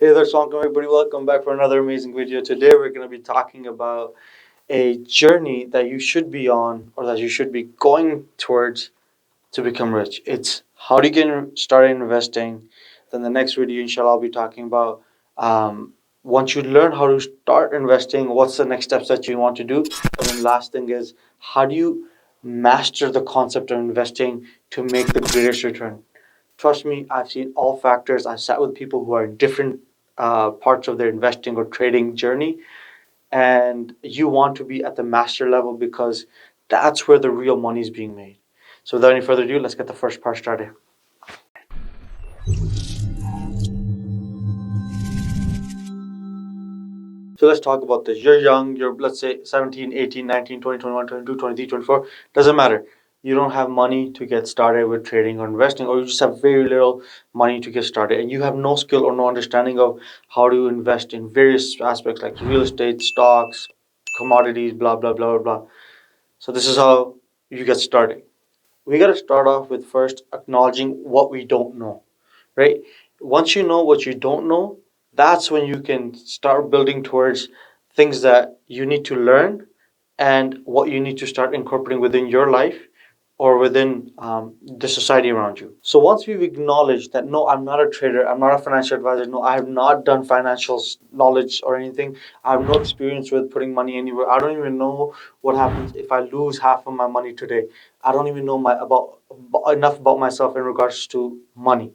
Hey there, Assalamualaikum everybody. Welcome back for another amazing video. Today we're going to be talking about a journey that you should be on or that you should be going towards to become rich. It's how do you get started investing. Then the next video, inshallah, I'll be talking about once you learn how to start investing, what's the next steps that you want to do. And then last thing is how do you master the concept of investing to make the greatest return. Trust me, I've seen all factors. I've sat with people who are in different parts of their investing or trading journey, and you want to be at the master level because that's where the real money is being made. So, without any further ado, let's get the first part started. So, let's talk about this. You're young, you're, let's say, 17, 18, 19, 20, 21, 22, 23, 24. Doesn't matter. You don't have money to get started with trading or investing, or you just have very little money to get started, and you have no skill or no understanding of how to invest in various aspects like real estate, stocks, commodities, blah, blah, blah, blah, blah. So, this is how you get started. We got to start off with first acknowledging what we don't know, right? Once you know what you don't know, that's when you can start building towards things that you need to learn and what you need to start incorporating within your life or within the society around you. So once we've acknowledged that, no, I'm not a trader, I'm not a financial advisor, no, I have not done financial knowledge or anything, I have no experience with putting money anywhere, I don't even know what happens if I lose half of my money today. I don't even know enough about myself in regards to money.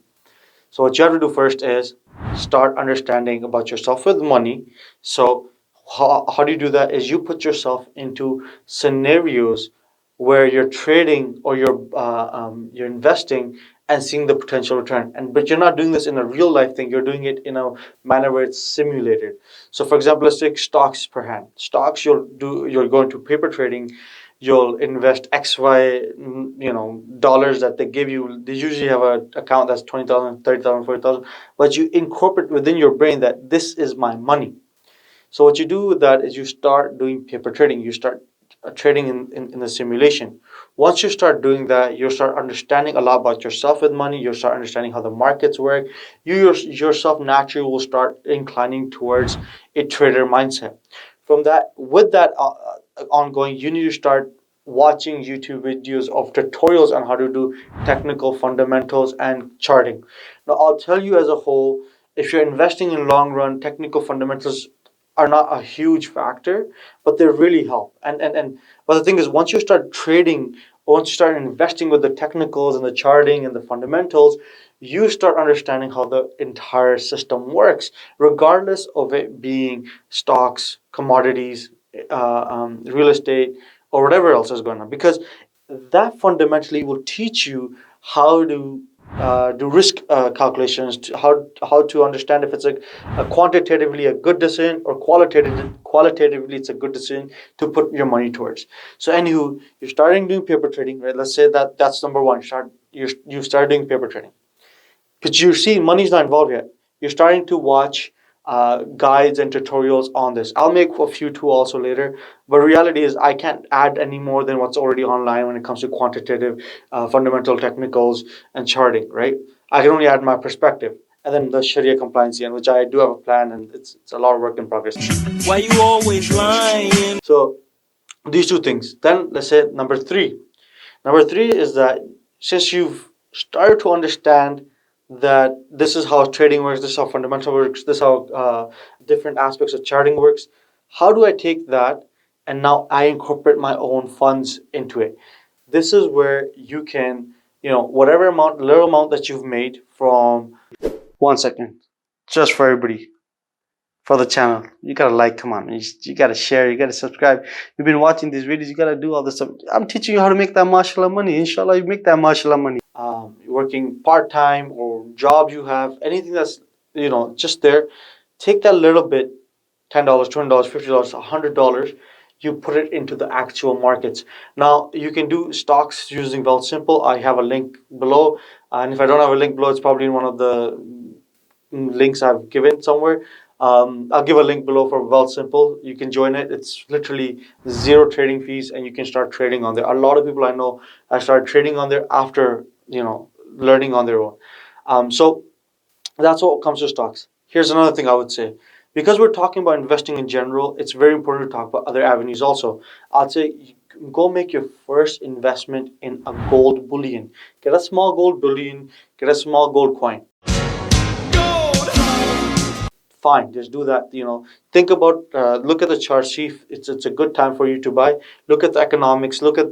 So what you have to do first is start understanding about yourself with money. So how do you do that? Is you put yourself into scenarios where you're trading or you're investing and seeing the potential return. And but you're not doing this in a real life thing. You're doing it in a manner where it's simulated. So for example, let's take stocks per hand. Stocks you're going to paper trading, you'll invest XY, dollars that they give you. They usually have an account that's 20,000, 30,000, 40,000, but you incorporate within your brain that this is my money. So what you do with that is you start doing paper trading. You start trading in the simulation. Once you start doing that, you start understanding a lot about yourself with money. You start understanding how the markets work. Yourself naturally will start inclining towards a trader mindset. From that, with that ongoing, you need to start watching YouTube videos of tutorials on how to do technical fundamentals and charting. Now, I'll tell you as a whole, if you're investing in long run, technical fundamentals are not a huge factor, but they really help. And but the thing is, once you start trading, once you start investing with the technicals and the charting and the fundamentals, you start understanding how the entire system works, regardless of it being stocks, commodities, real estate, or whatever else is going on, because that fundamentally will teach you how to do risk calculations, how to understand if it's a quantitatively a good decision or qualitatively it's a good decision to put your money towards. So anywho, you're starting doing paper trading, right? Let's say that's number one. You start doing paper trading, but you see money's not involved yet. You're starting to watch guides and tutorials on this. I'll make a few too also later, but reality is I can't add any more than what's already online when it comes to quantitative, fundamental technicals and charting, right? I can only add my perspective. And then the Sharia compliance, which I do have a plan, and it's a lot of work in progress. Why you always lying? So these two things. Then let's say number three. Number three is that since you've started to understand that this is how trading works, this is how fundamental works, this is how different aspects of charting works, how do I take that and now I incorporate my own funds into it? This is where you can, whatever amount, little amount that you've made from. 1 second, just for everybody, for the channel. You gotta like, come on, you gotta share, you gotta subscribe. You've been watching these videos, you gotta do all this stuff. I'm teaching you how to make that mashallah money. Inshallah, you make that mashallah money. Working part time or job you have, anything that's just there. Take that little bit, $10, $20, $50, $100. You put it into the actual markets. Now you can do stocks using Simple. I have a link below, and if I don't have a link below, it's probably in one of the links I've given somewhere. I'll give a link below for Simple. You can join it. It's literally zero trading fees, and you can start trading on there. A lot of people I know I started trading on there after learning on their own. So that's what comes to stocks. Here's another thing I would say. Because we're talking about investing in general, it's very important to talk about other avenues also. I'd say go make your first investment in a gold bullion. Get a small gold bullion, get a small gold coin. Fine, just do that. Think about, look at the chart, see if it's a good time for you to buy. Look at the economics, look at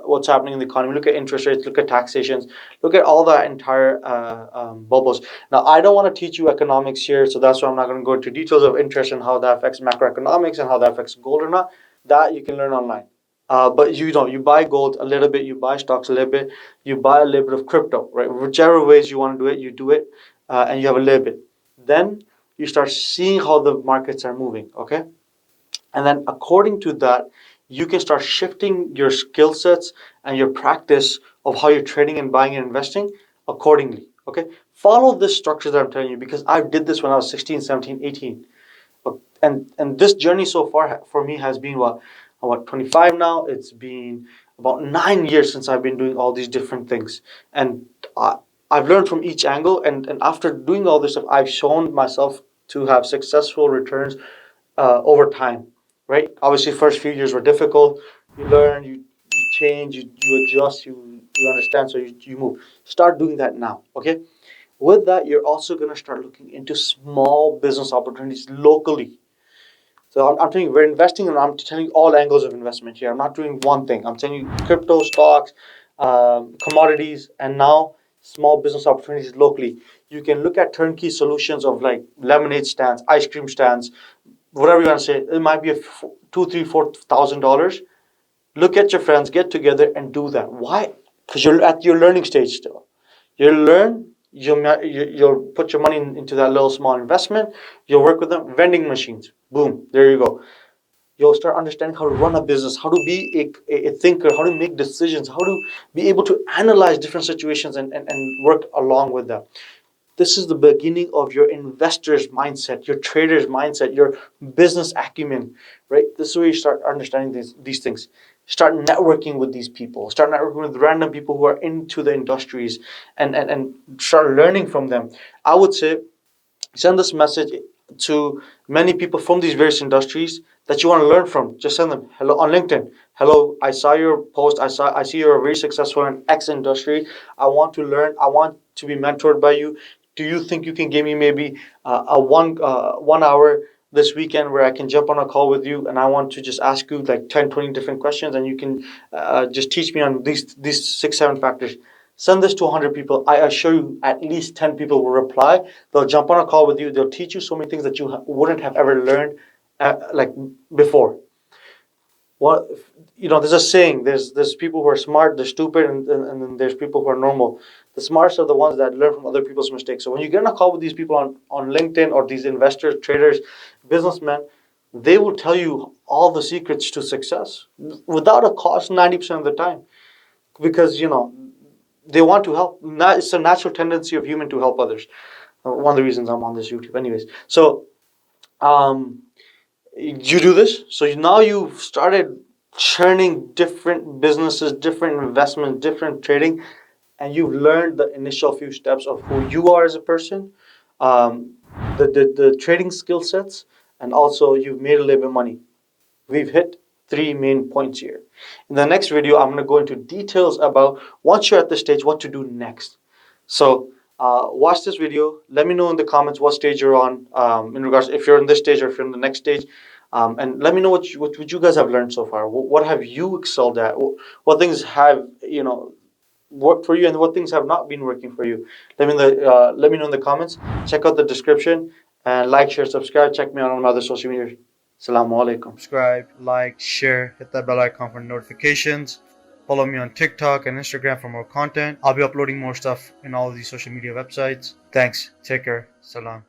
what's happening in the economy, look at interest rates, look at taxations, look at all the entire bubbles. Now, I don't want to teach you economics here, so that's why I'm not going to go into details of interest and how that affects macroeconomics and how that affects gold or not. That you can learn online. But you buy gold a little bit, you buy stocks a little bit, you buy a little bit of crypto, right? Whichever ways you want to do it, you do it, and you have a little bit. Then you start seeing how the markets are moving, okay? And then according to that, you can start shifting your skill sets and your practice of how you're trading and buying and investing accordingly, okay? Follow this structure that I'm telling you, because I did this when I was 16, 17, 18. And this journey so far for me has been what, I'm 25 now. It's been about 9 years since I've been doing all these different things, and I've learned from each angle. And after doing all this stuff, I've shown myself to have successful returns over time. Right? Obviously, first few years were difficult. You learn, you change, you adjust, you understand, so you move. Start doing that now. Okay. With that, you're also going to start looking into small business opportunities locally. So I'm telling you, we're investing, and I'm telling you all angles of investment here. I'm not doing one thing. I'm telling you crypto, stocks, commodities, and now small business opportunities locally. You can look at turnkey solutions of like lemonade stands, ice cream stands, whatever you want to say. It might be a two, three, $4,000. Look at your friends, get together, and do that. Why? Because you're at your learning stage still. You'll learn. You'll put your money into that little small investment. You'll work with them. Vending machines. Boom. There you go. You'll start understanding how to run a business, how to be a thinker, how to make decisions, how to be able to analyze different situations and work along with them. This is the beginning of your investor's mindset, your trader's mindset, your business acumen, right? This is where you start understanding these things. Start networking with these people. Start networking with random people who are into the industries, and start learning from them. I would say send this message to many people from these various industries that you want to learn from. Just send them hello on LinkedIn. Hello, I saw your post. I see you're very successful in X industry. I want to learn. I want to be mentored by you. Do you think you can give me maybe a 1 hour this weekend where I can jump on a call with you, and I want to just ask you like 10, 20 different questions, and you can just teach me on these 6, 7 factors. Send this to 100 people. I assure you, at least 10 people will reply. They'll jump on a call with you. They'll teach you so many things that you wouldn't have ever learned like before. What there's a saying. There's people who are smart, they're stupid, and then there's people who are normal. The smarts are the ones that learn from other people's mistakes. So when you get on a call with these people on LinkedIn, or these investors, traders, businessmen, they will tell you all the secrets to success without a cost 90% of the time, because they want to help. It's a natural tendency of human to help others. One of the reasons I'm on this YouTube, anyways. So, you do this. So now you've started churning different businesses, different investments, different trading, and you've learned the initial few steps of who you are as a person, um, the trading skill sets, and also you've made a little bit of money. We've hit 3 main points here. In the next video, I'm going to go into details about once you're at this stage, what to do next. So watch this video. Let me know in the comments what stage you're on, in regards if you're in this stage or if you're in the next stage. And let me know what you guys have learned so far. What have you excelled at? What things have worked for you, and what things have not been working for you? Let me know in the comments. Check out the description, and like, share, subscribe. Check me out on my other social media. Assalamu alaikum. Subscribe, like, share, hit that bell icon for notifications. Follow me on TikTok and Instagram for more content. I'll be uploading more stuff in all of these social media websites. Thanks. Take care. Salam.